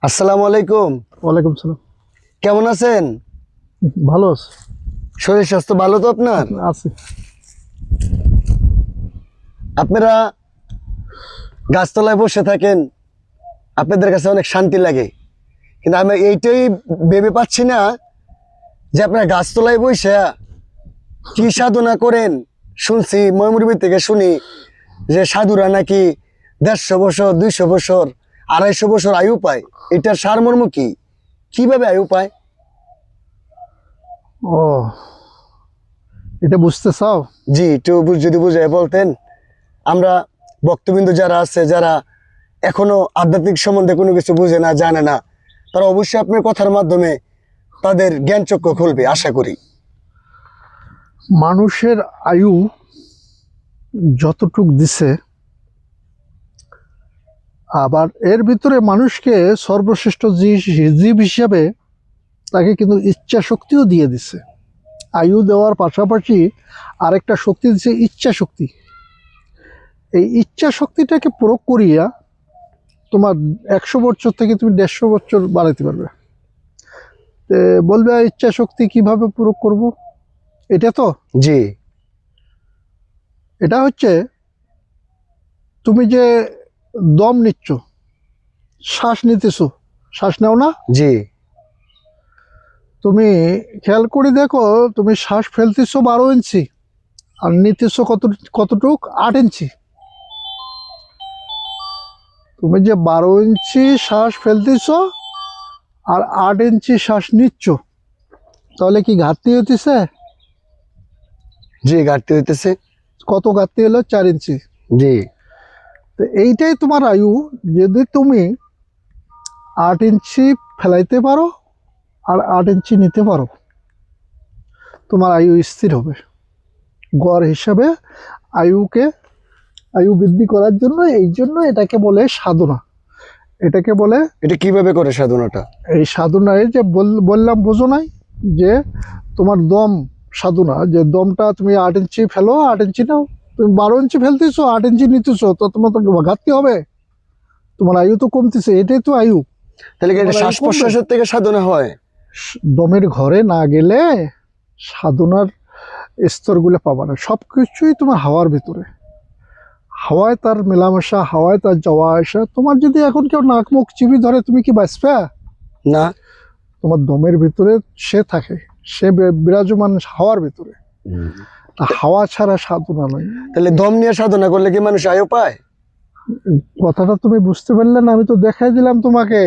আসসালামু আলাইকুম। ওয়ালাইকুম সালাম। কেমন আছেন? ভালো আছে। শরীর স্বাস্থ্য ভালো তো আপনার? আছে। আপনারা গাছতলায় বসে থাকেন, আপনাদের কাছে অনেক শান্তি লাগে, কিন্তু আমি এইটাই ভেবে পাচ্ছি না যে আপনারা গাছতলায় বসে কি সাধনা করেন। শুনছি ময়মুরবি থেকে শুনি যে সাধুরা নাকি 150 বছর, 200 বছর, 250 বছর আয়ু পায়। এটার সারমর্ম কি? কিভাবে আয়ু পায়? ও, এটা বুঝতে চাও? জি, একটু যদি বুঝে বলতেন। আমরা ভক্তবিন্দু যারা আছে, যারা এখনো আধ্যাত্মিক সম্বন্ধে কোনো কিছু বুঝে না, জানে না, তারা অবশ্যই আপনার কথার মাধ্যমে তাদের জ্ঞান চক্ষু খুলবে আশা করি। মানুষের আয়ু যতটুক দিছে, আবার এর ভিতরে মানুষকে সর্বশ্রেষ্ঠ জীব হিসাবে তাকে কিন্তু ইচ্ছা শক্তিও দিয়ে দিছে। আয়ু দেওয়ার পাশাপাশি আরেকটা শক্তি দিচ্ছে ইচ্ছা শক্তি। এই ইচ্ছা শক্তিটাকে প্রয়োগ করিয়া তোমার 100 বছর থেকে তুমি 150 বছর বাড়াইতে পারবে। বলবে ইচ্ছা শক্তি কিভাবে প্রয়োগ করব? এটা তো জি এটা হচ্ছে তুমি যে দম নিচ্ছ, শ্বাস নিতেছো, শ্বাস নাও না? জি তুমি খেয়াল করে দেখো, তুমি শ্বাস ফেলতেছো 12 ইঞ্চি আর নিতেছো কতটুক 8 ইঞ্চি। তুমি যে 12 ইঞ্চি শ্বাস ফেলতেছো আর 8 ইঞ্চি শ্বাস নিচ্ছ, তাহলে কি ঘাটতি হইতেছে? জি ঘাটতি হইতেছে। কত ঘাটতি হলো? 4 ইঞ্চি। জি তো এইটাই তোমার আয়ু। যদি তুমি 8 ইঞ্চি ফেলাইতে পারো আর 8 ইঞ্চি নিতে পারো, তোমার আয়ু স্থির হবে। গড় হিসাবে আয়ু বৃদ্ধি করার জন্য, এই জন্য এটাকে বলে সাধনা। এটাকে বলে, এটা কিভাবে করে সাধনাটা? এই সাধনায় যে বললাম, বোঝো নাই যে তোমার দম সাধনা, যে দমটা তুমি 8 ইঞ্চি ফেলো, 8 ইঞ্চি নাও। তুমি 12 ইঞ্চি ফেলতেছো, 8 ইঞ্চি নিতেছো, তো তোমার তো ঘাটতি হবে, তোমার আয়ু তো কমতেছে। এটাই তো আয়ু। তাহলে কি এটা শ্বাস প্রশ্বাসের থেকে সাধনা হয়? দমের ঘরে না গেলে সাধনার স্তরগুলো পাবা না। সব কিছুই তোমার হাওয়ার ভিতরে, হাওয়ায় তার মেলামেশা, হাওয়ায় তার যাওয়া আসা। তোমার যদি এখন কেউ নাক মুখ চিবি ধরে, তুমি কি বাঁচবে? না। তোমার দমের ভিতরে সে থাকে, সে বিরাজমান হাওয়ার ভিতরে। হাওয়া ছাড়া সাধনা নয়। তাহলে দম নিয়ে সাধনা করলে কি মানুষ আয়ু পায়? কথাটা তুমি বুঝতে পারলে না? আমি তো দেখাই দিলাম তোমাকে।